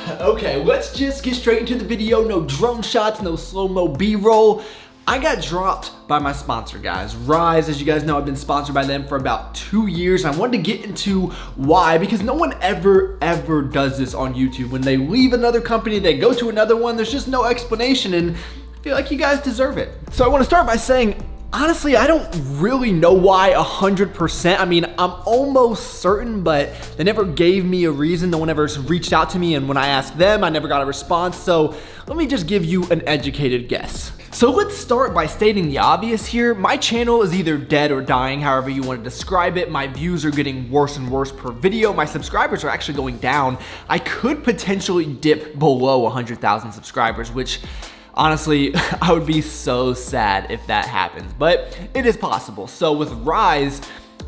Okay, let's just get straight into the video. No drone shots, no slow-mo B-roll. I got dropped by my sponsor, guys. Rise, as you guys know, I've been sponsored by them for about 2 years. I wanted to get into why, because no one ever does this on YouTube. When they leave another company, they go to another one, there's just no explanation, and I feel like you guys deserve it. So I want to start by saying, honestly, I don't really know why 100%. I mean, I'm almost certain, but they never gave me a reason. No one ever reached out to me, and when I asked them, I never got a response. So let me just give you an educated guess. So let's start by stating the obvious here. My channel is either dead or dying, however you want to describe it. My views are getting worse and worse per video. My subscribers are actually going down. I could potentially dip below 100,000 subscribers, which honestly, I would be so sad if that happens, but it is possible. So with Rise,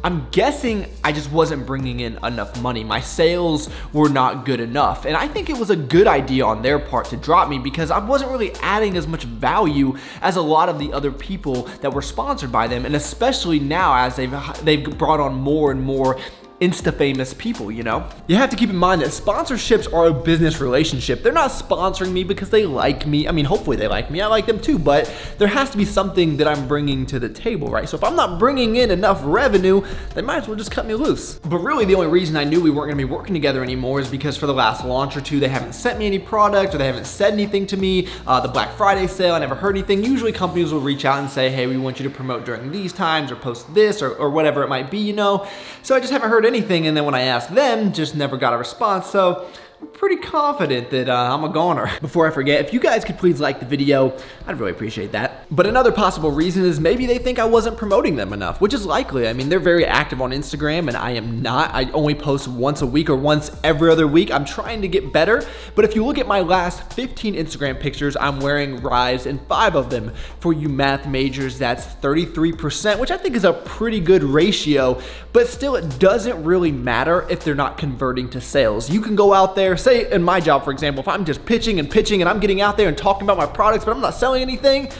I'm guessing I just wasn't bringing in enough money. My sales were not good enough. And I think it was a good idea on their part to drop me because I wasn't really adding as much value as a lot of the other people that were sponsored by them. And especially now as they've brought on more and more insta-famous people, you know? You have to keep in mind that sponsorships are a business relationship. They're not sponsoring me because they like me. I mean, hopefully they like me. I like them too, but there has to be something that I'm bringing to the table, right? So if I'm not bringing in enough revenue, they might as well just cut me loose. But really the only reason I knew we weren't gonna be working together anymore is because for the last launch or two, they haven't sent me any product or they haven't said anything to me. The Black Friday sale, I never heard anything. Usually companies will reach out and say, hey, we want you to promote during these times or post this or whatever it might be, you know? So I just haven't heard anything, and then when I asked them, just never got a response. So I'm pretty confident that I'm a goner. Before I forget, if you guys could please like the video, I'd really appreciate that. But another possible reason is maybe they think I wasn't promoting them enough, which is likely. I mean, they're very active on Instagram and I am not. I only post once a week or once every other week. I'm trying to get better, but if you look at my last 15 Instagram pictures, I'm wearing Rise in 5 of them. For you math majors, that's 33%, which I think is a pretty good ratio, but still it doesn't really matter if they're not converting to sales. You can go out there, say in my job, for example, if I'm just pitching and I'm getting out there and talking about my products, but I'm not selling anything,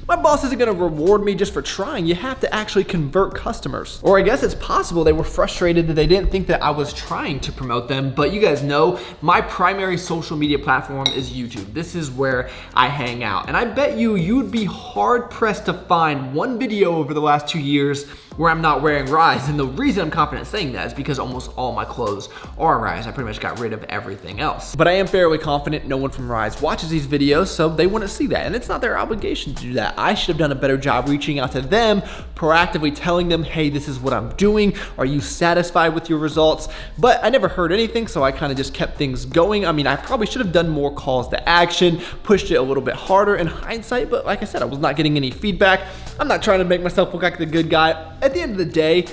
my boss isn't gonna reward me just for trying. You have to actually convert customers. Or I guess it's possible they were frustrated that they didn't think that I was trying to promote them, but you guys know my primary social media platform is YouTube. This is where I hang out. And I bet you'd be hard pressed to find one video over the last 2 years where I'm not wearing Rise. And the reason I'm confident saying that is because almost all my clothes are Rise. I pretty much got rid of everything else. But I am fairly confident no one from Rise watches these videos, so they wouldn't see that. And it's not their obligation to do that. I should have done a better job reaching out to them, proactively telling them, hey, this is what I'm doing. Are you satisfied with your results? But I never heard anything, so I kind of just kept things going. I mean, I probably should have done more calls to action, pushed it a little bit harder in hindsight, but like I said, I was not getting any feedback. I'm not trying to make myself look like the good guy. At the end of the day,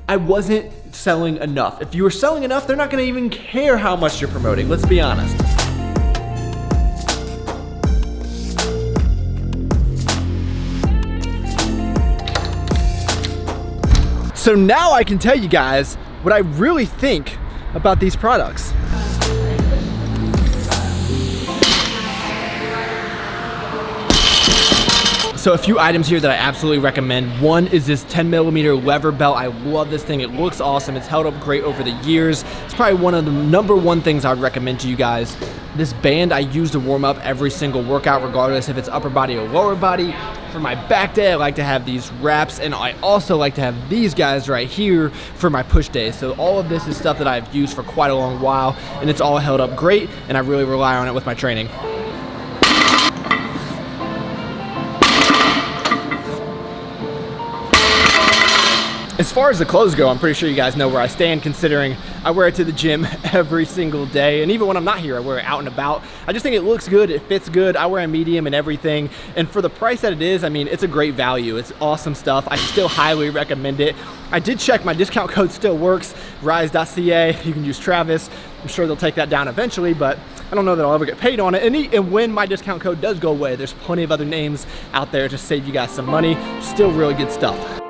I wasn't selling enough. If you were selling enough, they're not gonna even care how much you're promoting, let's be honest. So now I can tell you guys what I really think about these products. So a few items here that I absolutely recommend. One is this 10mm lever belt. I love this thing. It looks awesome. It's held up great over the years. It's probably one of the #1 things I would recommend to you guys. This band I use to warm up every single workout, regardless if it's upper body or lower body. For my back day, I like to have these wraps, and I also like to have these guys right here for my push days. So all of this is stuff that I've used for quite a long while, and it's all held up great, and I really rely on it with my training. As far as the clothes go, I'm pretty sure you guys know where I stand, considering I wear it to the gym every single day. And even when I'm not here, I wear it out and about. I just think it looks good, it fits good. I wear a medium and everything. And for the price that it is, I mean, it's a great value. It's awesome stuff. I still highly recommend it. I did check, my discount code still works, rise.ca. You can use Travis. I'm sure they'll take that down eventually, but I don't know that I'll ever get paid on it. And when my discount code does go away, there's plenty of other names out there to save you guys some money. Still really good stuff.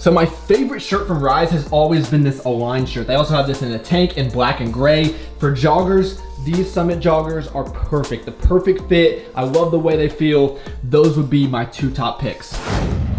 So my favorite shirt from Rise has always been this Align shirt. They also have this in a tank in black and gray. For joggers, these Summit joggers are perfect. The perfect fit. I love the way they feel. Those would be my 2 top picks.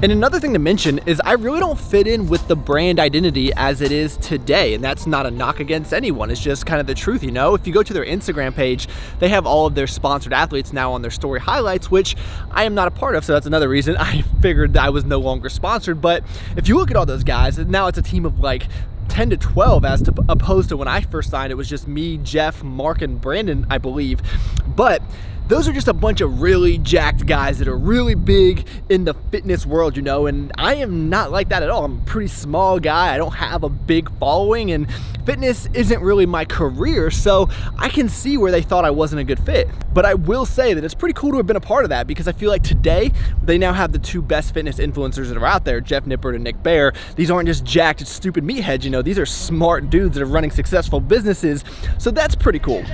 And another thing to mention is I really don't fit in with the brand identity as it is today. And that's not a knock against anyone. It's just kind of the truth, you know? If you go to their Instagram page, they have all of their sponsored athletes now on their story highlights, which I am not a part of. So that's another reason I figured that I was no longer sponsored. But if you look at all those guys, now it's a team of like 10 to 12 opposed to when I first signed. It was just me, Jeff, Mark, and Brandon, I believe. But those are just a bunch of really jacked guys that are really big in the fitness world, you know, and I am not like that at all. I'm a pretty small guy. I don't have a big following, and fitness isn't really my career, so I can see where they thought I wasn't a good fit. But I will say that it's pretty cool to have been a part of that, because I feel like today they now have the 2 best fitness influencers that are out there, Jeff Nippert and Nick Bare. These aren't just jacked, stupid meatheads, you know, these are smart dudes that are running successful businesses, so that's pretty cool.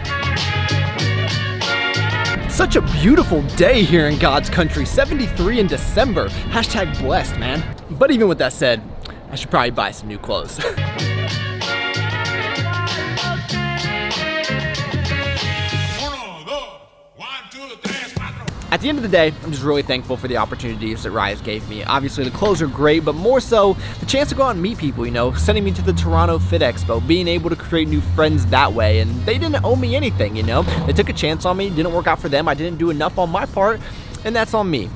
Such a beautiful day here in God's country, 73 in December, hashtag blessed, man. But even with that said, I should probably buy some new clothes. At the end of the day, I'm just really thankful for the opportunities that Rise gave me. Obviously, the clothes are great, but more so, the chance to go out and meet people, you know, sending me to the Toronto Fit Expo, being able to create new friends that way, and they didn't owe me anything, you know? They took a chance on me, didn't work out for them, I didn't do enough on my part, and that's on me.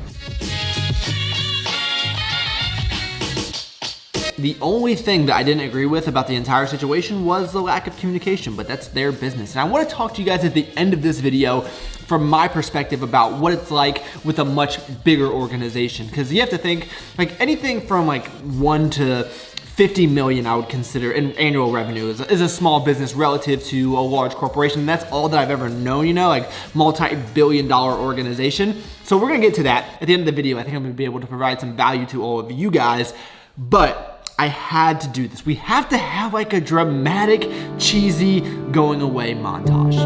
The only thing that I didn't agree with about the entire situation was the lack of communication, but that's their business. And I want to talk to you guys at the end of this video from my perspective about what it's like with a much bigger organization. Because you have to think, like, anything from like 1 to 50 million I would consider in annual revenue is a small business relative to a large corporation. And that's all that I've ever known, you know, like multi-billion-dollar organization. So we're gonna get to that at the end of the video. I think I'm gonna be able to provide some value to all of you guys, but I had to do this. We have to have like a dramatic, cheesy going away montage.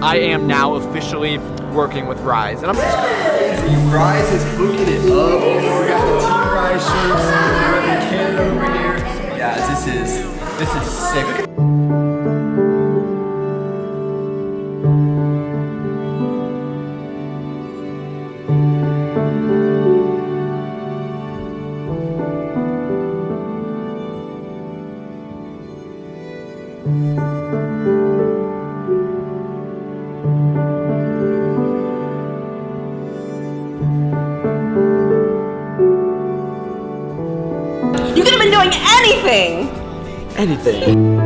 I am now officially working with Rise, and I'm just crazy. Rise is hooking it up. We got the Team Rise shirts. We're in Canada over here. Guys, this is sick. You could have been doing anything! Anything.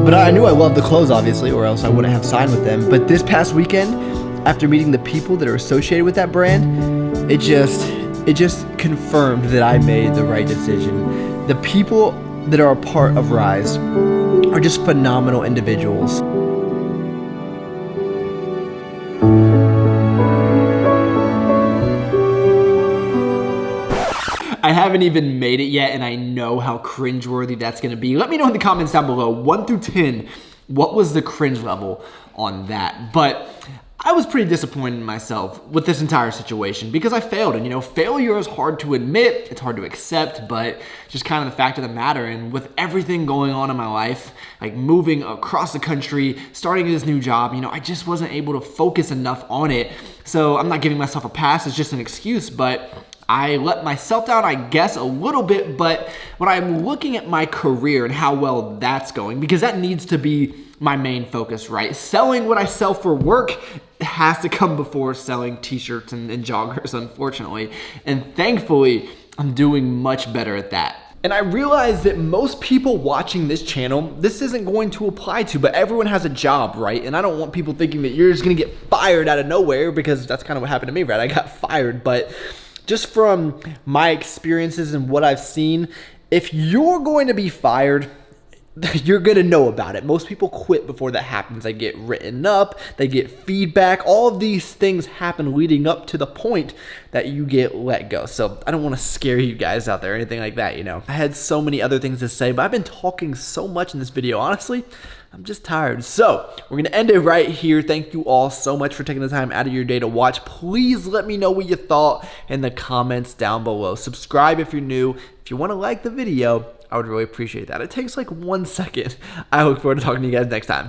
But I knew I loved the clothes, obviously, or else I wouldn't have signed with them. But this past weekend, after meeting the people that are associated with that brand, it just confirmed that I made the right decision. The people that are a part of Rise are just phenomenal individuals. I haven't even made it yet, and I know how cringeworthy that's gonna be. Let me know in the comments down below, 1 through 10, what was the cringe level on that? But I was pretty disappointed in myself with this entire situation because I failed, and you know, failure is hard to admit, it's hard to accept, but just kind of the fact of the matter. And with everything going on in my life, like moving across the country, starting this new job, you know, I just wasn't able to focus enough on it. So I'm not giving myself a pass, it's just an excuse, but I let myself down, I guess, a little bit. But when I'm looking at my career and how well that's going, because that needs to be my main focus, right? Selling what I sell for work has to come before selling t-shirts and joggers, unfortunately. And thankfully, I'm doing much better at that. And I realize that most people watching this channel, this isn't going to apply to, but everyone has a job, right? And I don't want people thinking that you're just gonna get fired out of nowhere, because that's kind of what happened to me, right? I got fired. But just from my experiences and what I've seen, if you're going to be fired, you're gonna know about it. Most people quit before that happens. They get written up, they get feedback. All of these things happen leading up to the point that you get let go. So I don't want to scare you guys out there or anything like that, you know. I had so many other things to say, but I've been talking so much in this video. Honestly, I'm just tired. So we're gonna end it right here. Thank you all so much for taking the time out of your day to watch. Please let me know what you thought in the comments down below. Subscribe if you're new. If you want to like the video, I would really appreciate that. It takes like 1 second. I look forward to talking to you guys next time.